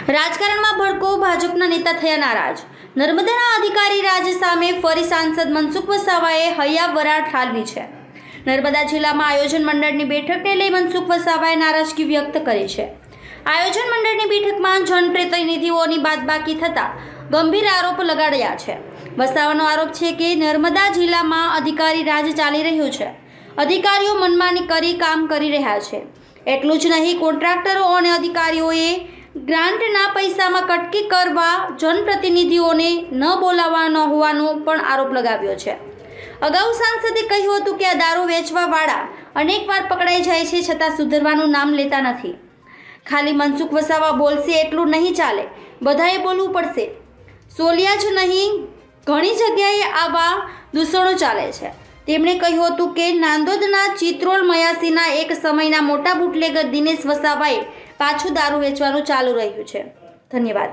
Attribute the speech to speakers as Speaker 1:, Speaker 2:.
Speaker 1: રાજકારણમાં ભડકો, ભાજપના નેતા થયા નારાજ। નર્મદાના અધિકારી રાજ સામે ફરી સાંસદ મનસુખ વસાવાએ હૈયાવરાળ ઠાલવી છે। નર્મદા જિલ્લામાં આયોજન મંડળની બેઠકને લઈ મનસુખ વસાવાએ નારાજગી વ્યક્ત કરી છે। આયોજન મંડળની બેઠકમાં જનપ્રતિનિધિઓની બાદબાકી થતા ગંભીર આરોપ લગાડ્યા છે। વસાવાનો આરોપ છે કે નર્મદા જિલ્લામાં અધિકારી રાજ ચાલી રહ્યું છે। અધિકારીઓ મનમાની કરી કામ કરી રહ્યા છે। એટલું જ નહીં, કોન્ટ્રાક્ટરો અને અધિકારીઓએ ગ્રાન્ટના પૈસામાં કટકી કરવા જનપ્રતિનિધિઓને ન બોલાવવાનો હોવાનો પણ આરોપ લગાવ્યો છે। અગાઉ સાંસદે કહ્યું હતું કે આ દારૂ વેચવાવાળા અનેકવાર પકડાઈ જાય છે, છતાં સુધરવાનું નામ લેતા નથી। ખાલી મનસુખ વસાવા બોલશે એટલું નહીં ચાલે, બધાએ બોલવું પડશે। સોલિયા જ નહીં, ઘણી જગ્યાએ આવા દૂષણો ચાલે છે। તેમણે કહ્યું હતું કે નાંદોદના ચિત્રોલ મયાસીના એક સમયના મોટા બુટલેગર દિનેશ વસાવાએ પાછું દારૂ વેચવાનું ચાલુ રહ્યું છે। ધન્યવાદ।